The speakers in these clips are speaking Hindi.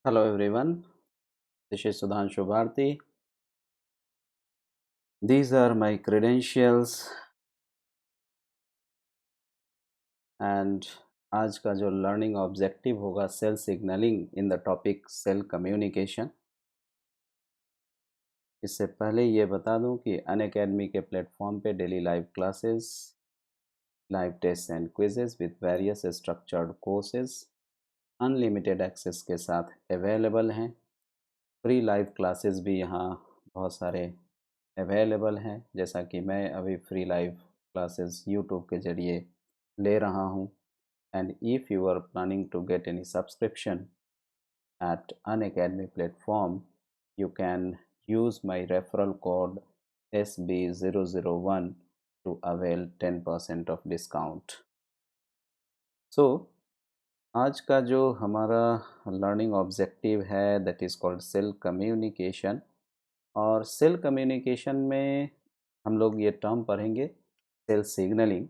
Hello everyone, this is Sudhanshu Bharti. These are my credentials and आज का जो लर्निंग ऑब्जेक्टिव होगा cell signalling in the topic cell communication. इससे पहले ये बता दूं कि अनअकैडमी के प्लेटफॉर्म पे daily live classes, live test and quizzes with various structured courses unlimited access के साथ अवेलेबल हैं। फ्री लाइव क्लासेस भी यहाँ बहुत सारे अवेलेबल हैं, जैसा कि मैं अभी फ्री लाइव क्लासेस यूट्यूब के ज़रिए ले रहा हूँ। And if you are planning to get any subscription at Unacademy platform, you can use my referral code SB001 to avail 10% of discount. So, आज का जो हमारा लर्निंग ऑब्जेक्टिव है that is called cell communication. और सेल कम्युनिकेशन में हम लोग ये टर्म पढ़ेंगे सेल सिग्नलिंग।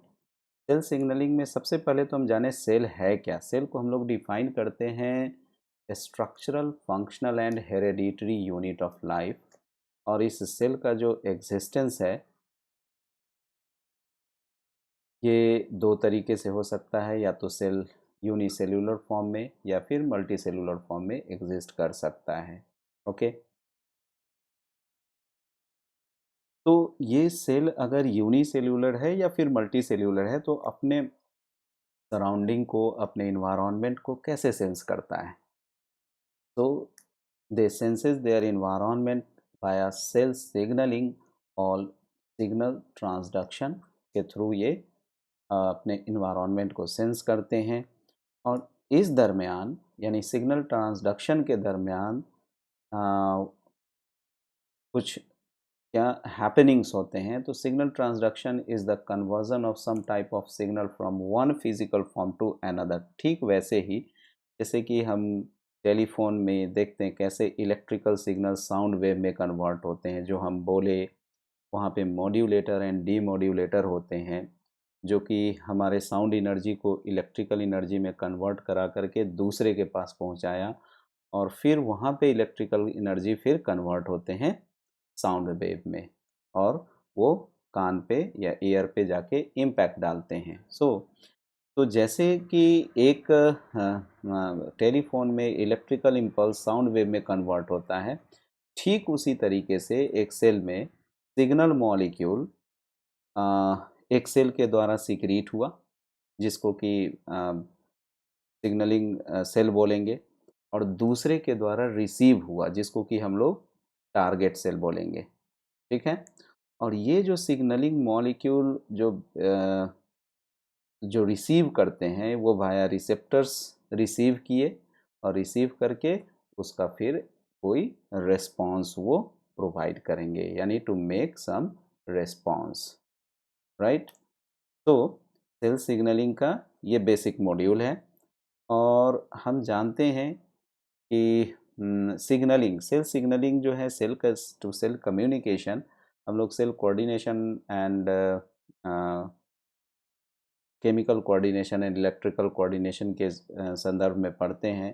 सेल सिग्नलिंग में सबसे पहले तो हम जाने सेल है क्या। सेल को हम लोग डिफाइन करते हैं structural, functional and hereditary unit of life. और इस सेल का जो एग्जिस्टेंस है ये दो तरीके से हो सकता है, या तो सेल यूनिसेल्यूलर फॉर्म में या फिर मल्टी सेलुलर फॉर्म में एग्जिस्ट कर सकता है। ओके, तो ये सेल अगर यूनिसेल्यूलर है या फिर मल्टी सेल्यूलर है तो अपने सराउंडिंग को, अपने इन्वायरमेंट को कैसे सेंस करता है। तो they senses their environment by cell signalling और सिग्नल ट्रांसडक्शन के थ्रू ये अपने इन्वायरमेंट को सेंस करते हैं। और इस दरमियान यानी सिग्नल ट्रांसडक्शन के दरमियान कुछ क्या हैपनिंग्स होते हैं। तो signal transduction is the conversion of some type of signal from one physical form to another. ठीक वैसे ही जैसे कि हम टेलीफोन में देखते हैं कैसे इलेक्ट्रिकल सिग्नल साउंड वेव में कन्वर्ट होते हैं। जो हम बोले वहाँ पे मॉड्यूलेटर एंड डीमॉड्यूलेटर होते हैं, जो कि हमारे साउंड एनर्जी को इलेक्ट्रिकल एनर्जी में कन्वर्ट करा करके दूसरे के पास पहुँचाया, और फिर वहाँ पे इलेक्ट्रिकल एनर्जी फिर कन्वर्ट होते हैं साउंड वेव में, और वो कान पे या ईयर पे जाके इम्पैक्ट डालते हैं। तो जैसे कि एक टेलीफोन में इलेक्ट्रिकल इम्पल्स साउंड वेव में कन्वर्ट होता है, ठीक उसी तरीके से एक सेल में सिग्नल मॉलिक्यूल एक सेल के द्वारा सीक्रेट हुआ, जिसको कि सिग्नलिंग सेल बोलेंगे, और दूसरे के द्वारा रिसीव हुआ जिसको कि हम लोग टारगेट सेल बोलेंगे। ठीक है, और ये जो सिग्नलिंग मॉलिक्यूल जो रिसीव करते हैं वो वाया रिसेप्टर्स रिसीव किए, और रिसीव करके उसका फिर कोई रेस्पॉन्स वो प्रोवाइड करेंगे, यानी to make some response, right. तो सेल सिग्नलिंग का ये बेसिक मॉड्यूल है। और हम जानते हैं कि सिग्नलिंग, सेल सिग्नलिंग जो है सेल टू सेल कम्युनिकेशन, हम लोग cell coordination and chemical coordination and electrical coordination के संदर्भ में पढ़ते हैं।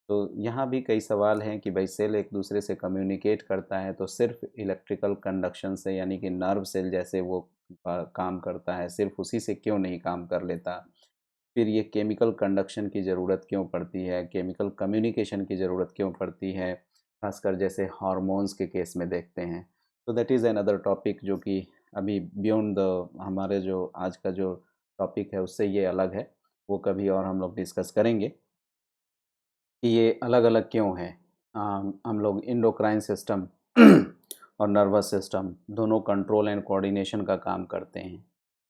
तो यहाँ भी कई सवाल हैं कि भाई सेल एक दूसरे से कम्युनिकेट करता है तो सिर्फ इलेक्ट्रिकल कंडक्शन से, यानी कि नर्व सेल जैसे वो काम करता है, सिर्फ उसी से क्यों नहीं काम कर लेता। फिर ये केमिकल कंडक्शन की ज़रूरत क्यों पड़ती है, केमिकल कम्युनिकेशन की ज़रूरत क्यों पड़ती है, खासकर जैसे हार्मोन्स के केस में देखते हैं। तो दैट इज़ अनदर टॉपिक जो कि अभी बियॉन्ड द हमारे जो आज का जो टॉपिक है उससे ये अलग है, वो कभी और हम लोग डिस्कस करेंगे कि ये अलग अलग क्यों है। हम लोग इंडोक्राइन सिस्टम और नर्वस सिस्टम दोनों कंट्रोल एंड कोऑर्डिनेशन का काम करते हैं,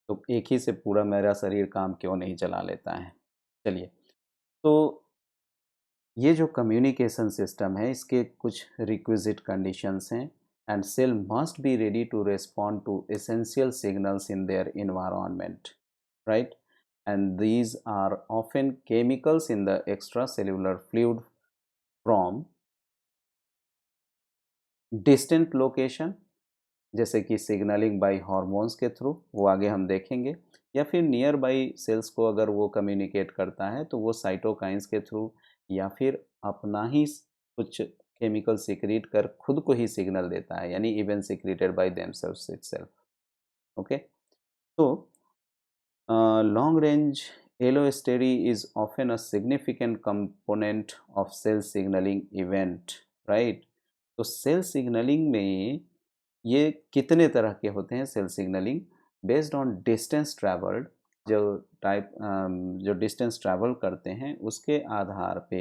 तो एक ही से पूरा मेरा शरीर काम क्यों नहीं चला लेता है। चलिए, तो ये जो कम्युनिकेशन सिस्टम है इसके कुछ रिक्विजिट कंडीशंस हैं। And cell must be ready to respond to essential signals in their environment, right. And these are often chemicals in the extracellular fluid from distant location, जैसे कि सिग्नलिंग बाय हार्मोन्स के थ्रू, वो आगे हम देखेंगे, या फिर नियर बाई सेल्स को अगर वो कम्युनिकेट करता है तो वो साइटोकाइंस के थ्रू, या फिर अपना ही कुछ केमिकल सीक्रेट कर खुद को ही सिग्नल देता है, यानी even secreted by themselves itself. Okay, तो long range allostery is often a significant component of cell signaling event, right? तो सेल सिग्नलिंग में ये कितने तरह के होते हैं cell signalling? Based on distance travelled, जो जो डिस्टेंस ट्रैवल करते हैं उसके आधार पे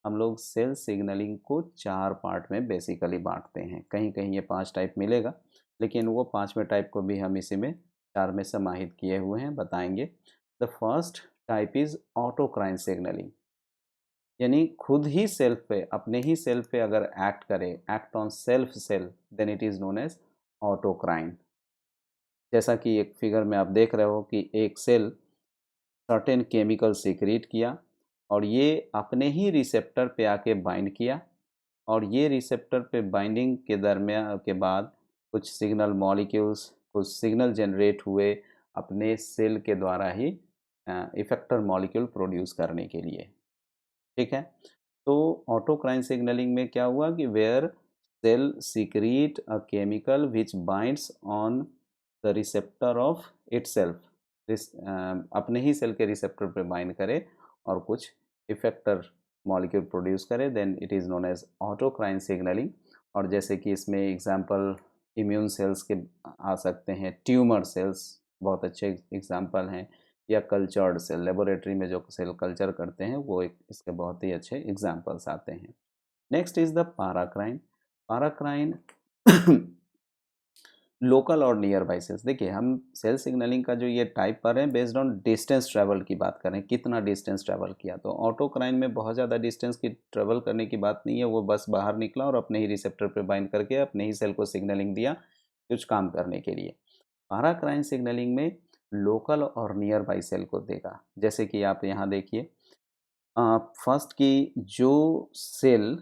हम लोग सेल सिग्नलिंग को 4 पार्ट में बेसिकली बांटते हैं। कहीं कहीं ये 5 टाइप मिलेगा, लेकिन वो 5वें टाइप को भी हम इसी में 4 में समाहित किए हुए हैं, बताएंगे। The first type is autocrine signalling, यानी खुद ही सेल्फ पे, अपने ही सेल्फ पे अगर एक्ट करे, act on self cell, then it is known as autocrine. जैसा कि एक फिगर में आप देख रहे हो कि एक सेल सर्टेन केमिकल सीक्रेट किया और ये अपने ही रिसेप्टर पे आके बाइंड किया, और ये रिसेप्टर पे बाइंडिंग के दरमियान के बाद कुछ सिग्नल मॉलिक्यूल्स, कुछ सिग्नल जनरेट हुए अपने सेल के द्वारा ही इफेक्टर मॉलिक्यूल प्रोड्यूस करने के लिए। ठीक है, तो ऑटोक्राइन सिग्नलिंग में क्या हुआ कि where cell secrete a chemical which binds on the receptor of itself, अपने ही सेल के रिसेप्टर पे बाइंड करे और कुछ इफेक्टर मॉलिक्यूल प्रोड्यूस करे, then it is known as autocrine signalling. और जैसे कि इसमें एग्जांपल इम्यून सेल्स के आ सकते हैं, ट्यूमर सेल्स बहुत अच्छे एग्जांपल हैं, या कल्चर्ड सेल, लेबोरेटरी में जो सेल कल्चर करते हैं वो एक इसके बहुत ही अच्छे एग्जांपल्स आते हैं। Next is the paracrine. Paracrine local और नियर बाई सेल्स। देखिए, हम सेल सिग्नलिंग का जो ये टाइप पर हैं बेस्ड ऑन डिस्टेंस ट्रैवल की बात करें, कितना डिस्टेंस ट्रैवल किया, तो ऑटोक्राइन में बहुत ज़्यादा डिस्टेंस की ट्रैवल करने की बात नहीं है, वो बस बाहर निकला और अपने ही रिसेप्टर पे बाइंड करके अपने ही सेल को सिग्नलिंग दिया कुछ काम करने के लिए। पाराक्राइन सिग्नलिंग में लोकल और नियर बाई सेल को देगा। जैसे कि आप यहाँ देखिए, फर्स्ट की जो सेल,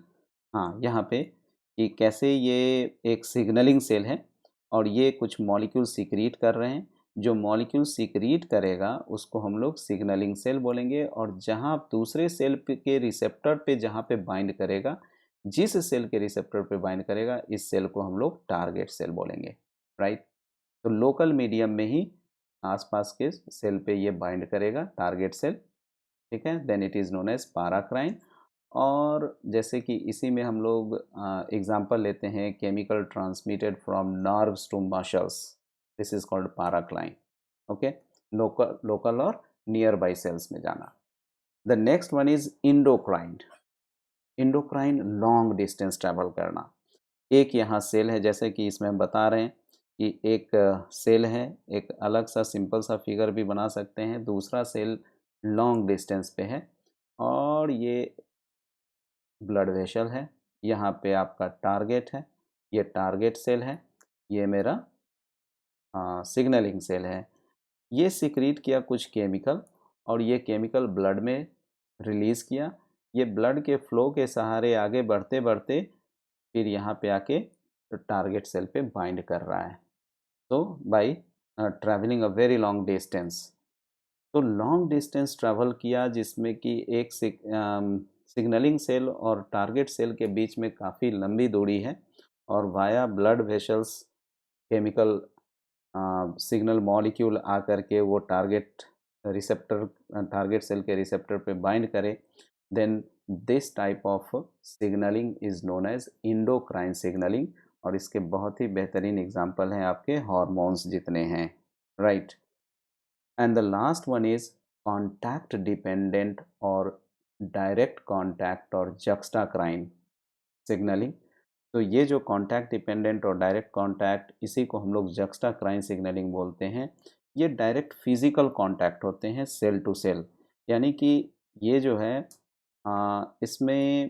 हाँ यहाँ पे, कि कैसे ये एक सिग्नलिंग सेल है और ये कुछ मॉलिक्यूल सीक्रेट कर रहे हैं, जो मॉलिक्यूल सीक्रेट करेगा उसको हम लोग सिग्नलिंग सेल बोलेंगे, और जहाँ दूसरे सेल के रिसेप्टर पे जहाँ पे बाइंड करेगा, जिस सेल के रिसेप्टर पे बाइंड करेगा, इस सेल को हम लोग टारगेट सेल बोलेंगे, राइट? तो लोकल मीडियम में ही आसपास के सेल पे ये बाइंड करेगा, टारगेट सेल, ठीक है, then it is known as paracrine. और जैसे कि इसी में हम लोग एग्जांपल लेते हैं, chemical transmitted from nerves to muscles, this is called paracrine. Okay, local और नियर बाई सेल्स में जाना। The next one is endocrine. Endocrine long distance travel करना। एक यहाँ सेल है, जैसे कि इसमें हम बता रहे हैं कि एक सेल है, एक अलग सा सिंपल सा फिगर भी बना सकते हैं, दूसरा सेल लॉन्ग डिस्टेंस पे है और ये ब्लड वेसल है, यहाँ पे आपका टारगेट है, ये टारगेट सेल है, ये मेरा सिग्नलिंग सेल है। ये सीक्रेट किया कुछ केमिकल और ये केमिकल ब्लड में रिलीज़ किया, ये ब्लड के फ्लो के सहारे आगे बढ़ते बढ़ते फिर यहाँ पे आके टारगेट सेल पे बाइंड कर रहा है, तो by travelling a very long distance. तो लॉन्ग डिस्टेंस ट्रैवल किया जिसमें कि एक सिग्नलिंग सेल और टारगेट सेल के बीच में काफ़ी लंबी दूरी है, और via blood vessels chemical signal molecule आकर के वो टारगेट सेल के रिसेप्टर पे बाइंड करे, then this type of signalling is known as endocrine signalling. और इसके बहुत ही बेहतरीन एग्जांपल हैं आपके हार्मोन्स जितने हैं, right? And the last one is contact dependent और डायरेक्ट कॉन्टैक्ट और जक्स्टाक्राइन सिग्नलिंग। तो ये जो कॉन्टैक्ट डिपेंडेंट और डायरेक्ट कॉन्टैक्ट, इसी को हम लोग जक्स्टाक्राइन सिग्नलिंग बोलते हैं। ये डायरेक्ट फिजिकल कॉन्टैक्ट होते हैं सेल टू सेल, यानी कि ये जो है इसमें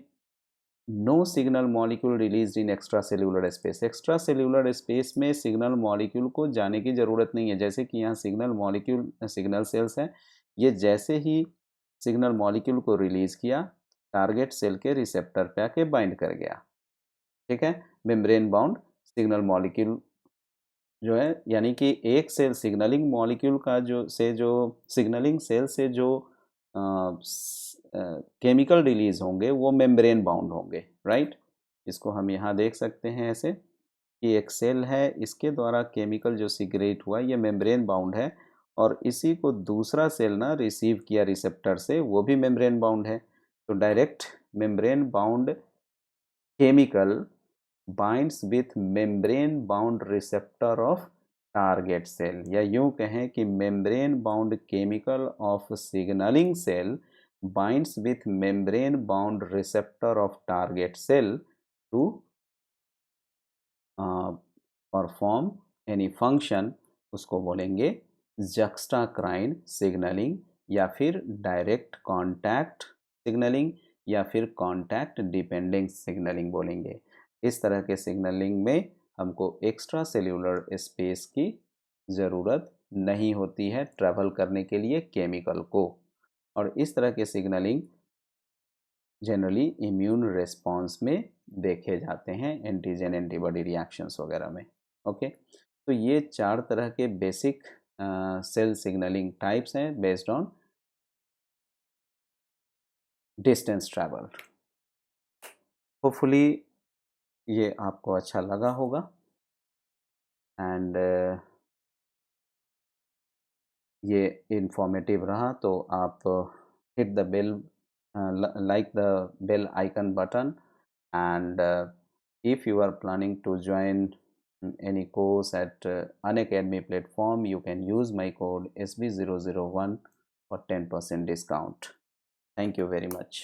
no signal molecule released in extra cellular space. Extra cellular space में सिग्नल मॉलिक्यूल को जाने की ज़रूरत नहीं है। जैसे कि यहाँ सिग्नल मॉलिक्यूल, सिग्नल सेल्स हैं, ये जैसे ही सिग्नल मॉलिक्यूल को रिलीज़ किया, टारगेट सेल के रिसेप्टर पे आके बाइंड कर गया, ठीक है, मेम्ब्रेन बाउंड सिग्नल मॉलिक्यूल जो है, यानी कि एक सेल सिग्नलिंग मॉलिक्यूल का जो सिग्नलिंग सेल से जो केमिकल रिलीज होंगे वो मेम्ब्रेन बाउंड होंगे, राइट। इसको हम यहाँ देख सकते हैं ऐसे कि एक सेल है, इसके द्वारा केमिकल जो सीक्रेट हुआ ये मेम्ब्रेन बाउंड है, और इसी को दूसरा सेल ना रिसीव किया रिसेप्टर से, वो भी मेम्ब्रेन बाउंड है। तो direct membrane bound chemical binds with membrane bound receptor of target cell, या यूं कहें कि membrane bound chemical of signalling cell binds with membrane bound receptor of target cell to perform any function, उसको बोलेंगे जक्स्टाक्राइन सिग्नलिंग, या फिर डायरेक्ट कांटेक्ट सिग्नलिंग, या फिर कांटेक्ट डिपेंडिंग सिग्नलिंग बोलेंगे। इस तरह के सिग्नलिंग में हमको एक्स्ट्रा सेल्यूलर स्पेस की ज़रूरत नहीं होती है ट्रैवल करने के लिए केमिकल को, और इस तरह के सिग्नलिंग जनरली इम्यून रिस्पॉन्स में देखे जाते हैं, एंटीजन एंटीबॉडी रिएक्शंस वगैरह में। ओके, तो ये 4 तरह के बेसिक सेल सिग्नलिंग टाइप्स हैं based on distance travel. Hopefully ये आपको अच्छा लगा होगा, एंड ये इंफॉर्मेटिव रहा तो आप hit the bell, like the bell icon button, and if you are planning to join any course at Unacademy platform, you can use my code SB001 for 10% discount. Thank you very much.